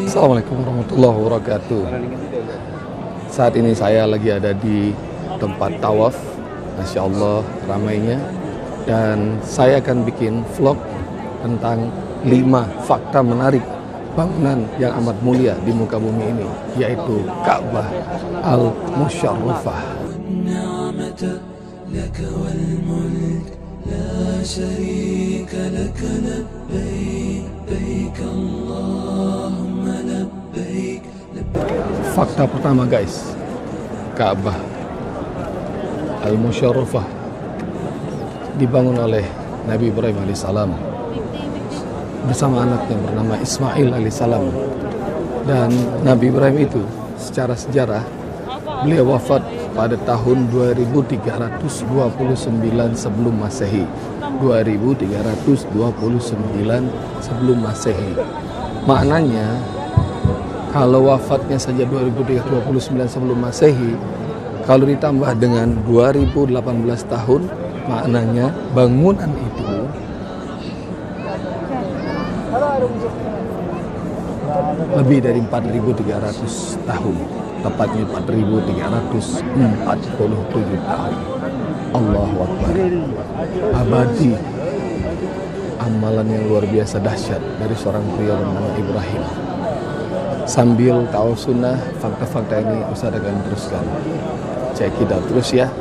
Assalamualaikum warahmatullahi wabarakatuh. Saat ini saya lagi ada di tempat tawaf. Masya Allah ramainya. Dan saya akan bikin vlog tentang 5 fakta menarik bangunan yang amat mulia di muka bumi ini, yaitu Ka'bah Al-Musyarrafah. Fakta pertama guys, Ka'bah Al-Musyarrafah dibangun oleh Nabi Ibrahim alaihissalam bersama anaknya bernama Ismail alaihissalam. Dan Nabi Ibrahim itu secara sejarah beliau wafat pada tahun 2329 sebelum Masehi. 2329 sebelum Masehi. Maknanya kalau wafatnya saja 2329 sebelum Masehi, kalau ditambah dengan 2018 tahun, maknanya bangunan itu lebih dari 4.300 tahun, tepatnya 4.347 tahun. Allahu Akbar. Abadi. Amalan yang luar biasa dahsyat dari seorang pria bernama Ibrahim. Sambil tahu sunnah, fakta-fakta ini Ustaz akan teruskan. Cek kita terus ya.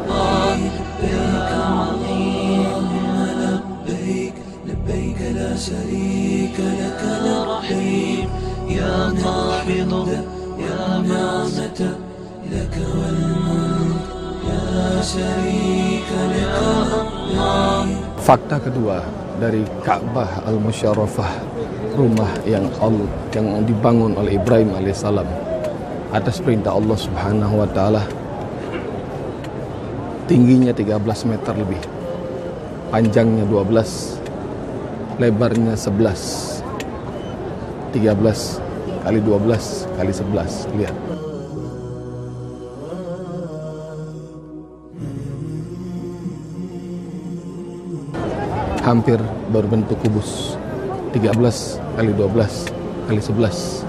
Fakta kedua dari Ka'bah Al-Musyarrafah, rumah yang dibangun oleh Ibrahim alaihissalam atas perintah Allah Subhanahu wa taala. Tingginya 13 meter lebih, panjangnya 12, lebarnya 11. 13 kali 12 kali 11, lihat. Hampir berbentuk kubus. 13 kali 12 kali 11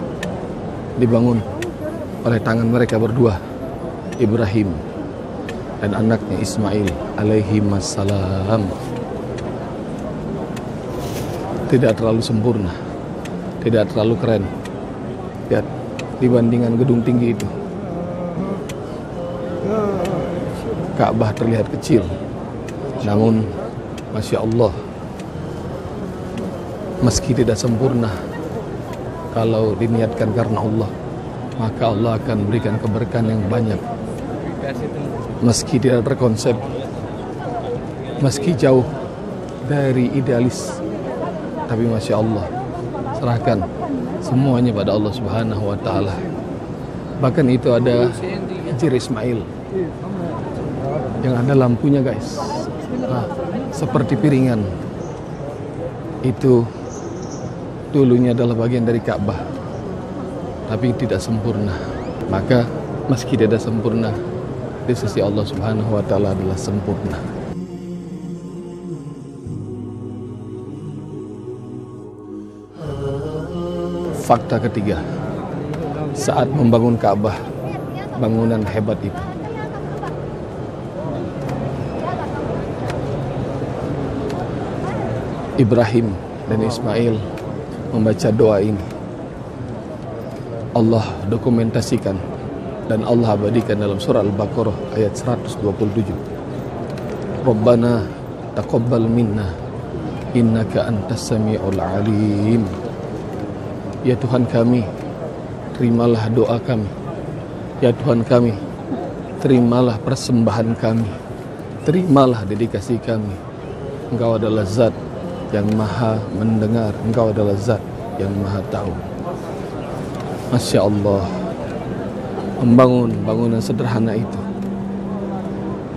dibangun oleh tangan mereka berdua, Ibrahim dan anaknya Ismail alaihi wassalam. Tidak terlalu sempurna, tidak terlalu keren. Lihat, dibandingkan gedung tinggi itu, Ka'bah terlihat kecil. Namun Masya Allah, meski tidak sempurna, kalau diniatkan karena Allah, maka Allah akan berikan keberkahan yang banyak. Meski tidak terkonsep, meski jauh dari idealis, tapi Masya Allah, serahkan semuanya pada Allah Subhanahu wa taala. Bahkan itu ada Hijir Ismail yang ada lampunya guys. Nah, seperti piringan. Itu dulunya adalah bagian dari Ka'bah, tapi tidak sempurna. Maka meski tidak sempurna, di sisi Allah Subhanahu wa taala adalah sempurna. Fakta ketiga, saat membangun Ka'bah, bangunan hebat itu, Ibrahim dan Ismail membaca doa ini. Allah dokumentasikan dan Allah abadikan dalam surah Al-Baqarah ayat 127. Rabbana taqabbal minna innaka antas sami'ul alim. Ya Tuhan kami, terimalah doa kami. Ya Tuhan kami, terimalah persembahan kami. Terimalah dedikasi kami. Engkau adalah zat yang maha mendengar, Engkau adalah zat yang maha tahu. Masya Allah, membangun bangunan sederhana itu,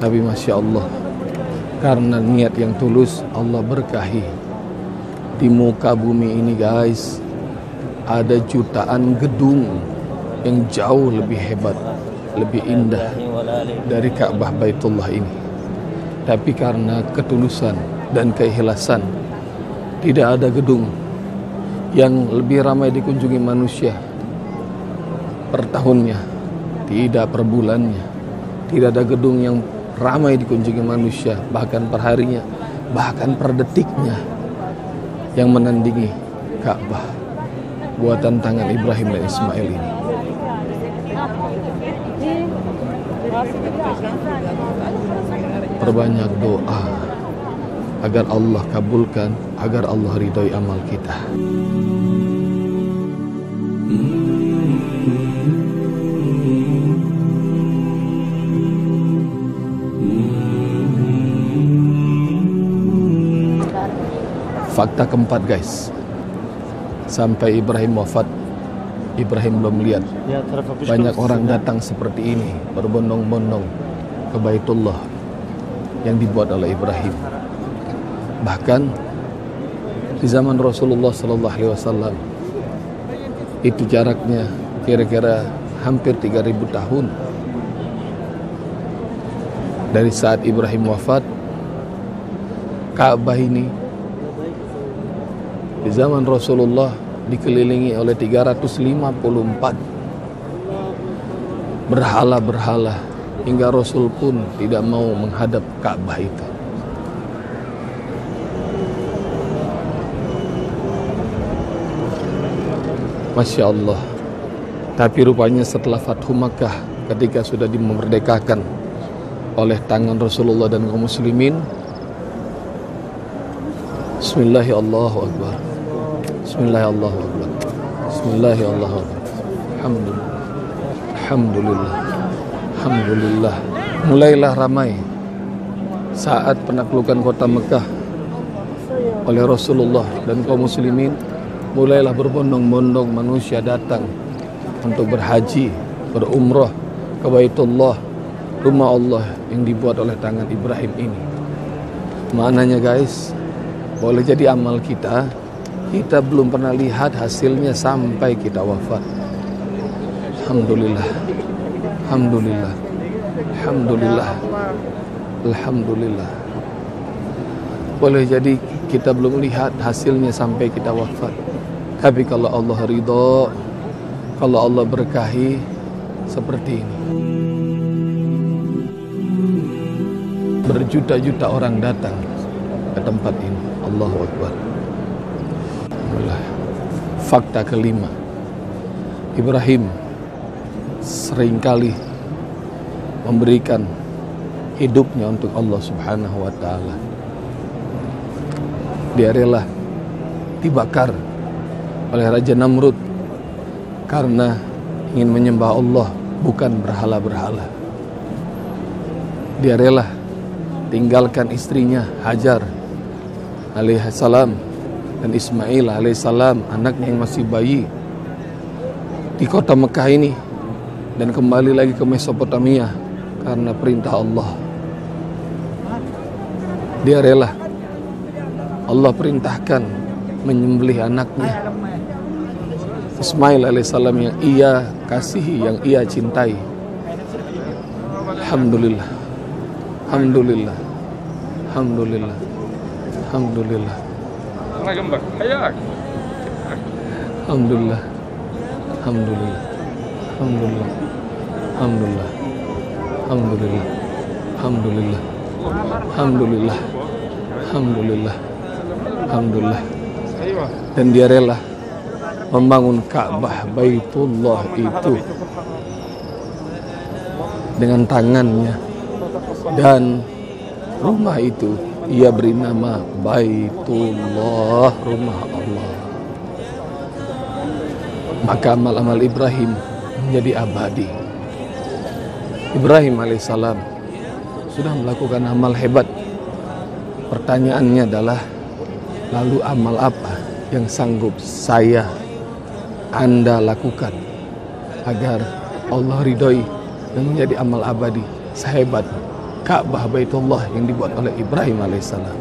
tapi Masya Allah, karena niat yang tulus, Allah berkahi. Di muka bumi ini guys, ada jutaan gedung yang jauh lebih hebat, lebih indah dari Ka'bah Baitullah ini. Tapi karena ketulusan dan keikhlasan, tidak ada gedung yang lebih ramai dikunjungi manusia per tahunnya, tidak per bulannya. Tidak ada gedung yang ramai dikunjungi manusia, bahkan per harinya, bahkan per detiknya, yang menandingi Ka'bah buatan tangan Ibrahim dan Ismail ini. Perbanyak doa agar Allah kabulkan, agar Allah ridhoi amal kita. Fakta keempat guys, sampai Ibrahim wafat, Ibrahim belum lihat banyak orang datang seperti ini berbondong-bondong ke Baitullah yang dibuat oleh Ibrahim. Bahkan di zaman Rasulullah SAW itu jaraknya kira-kira hampir 3000 tahun dari saat Ibrahim wafat. Ka'bah ini di zaman Rasulullah dikelilingi oleh 354 berhala-berhala, hingga Rasul pun tidak mau menghadap Ka'bah itu. Masya Allah. Tapi rupanya setelah Fathu Makkah, ketika sudah dimerdekakan oleh tangan Rasulullah dan kaum muslimin, Bismillahirrahmanirrahim. Bismillahirrahmanirrahim. Bismillahirrahmanirrahim. Alhamdulillah. Alhamdulillah. Alhamdulillah. Mulailah ramai saat penaklukan kota Mekah oleh Rasulullah dan kaum muslimin. Mulailah berbondong-bondong manusia datang untuk berhaji, berumrah ke Baitullah, rumah Allah yang dibuat oleh tangan Ibrahim ini. Maknanya guys, boleh jadi amal kita belum pernah lihat hasilnya sampai kita wafat. Alhamdulillah. Alhamdulillah. Alhamdulillah. Alhamdulillah. Boleh jadi kita belum lihat hasilnya sampai kita wafat. Tapi kalau Allah ridho, kalau Allah berkahi, seperti ini. Berjuta-juta orang datang ke tempat ini. Allahu Akbar. Fakta kelima, Ibrahim seringkali memberikan hidupnya untuk Allah Subhanahu wa Ta'ala. Dia rela dibakar oleh Raja Namrud karena ingin menyembah Allah, bukan berhala-berhala. Dia rela tinggalkan istrinya Hajar alaihissalam dan Ismail alaihissalam, anaknya yang masih bayi, di kota Mekah ini, dan kembali lagi ke Mesopotamia karena perintah Allah. Dia rela. Allah perintahkan menyembelih anaknya Ismail alaihissalam yang ia kasihi, yang ia cintai. Alhamdulillah. Alhamdulillah. Alhamdulillah. Alhamdulillah. Alhamdulillah. Alhamdulillah. Alhamdulillah. Alhamdulillah. Alhamdulillah. Alhamdulillah. Alhamdulillah. Alhamdulillah. Alhamdulillah. Dan dia rela membangun Ka'bah Baitullah itu dengan tangannya, dan rumah itu ia beri nama Baitullah, rumah Allah. Maka amal-amal Ibrahim menjadi abadi. Ibrahim alaihissalam sudah melakukan amal hebat. Pertanyaannya adalah, lalu amal apa yang sanggup Anda lakukan agar Allah ridhoi dan menjadi amal abadi sehebat Ka'bah Baitullah yang dibuat oleh Ibrahim alaihissalam?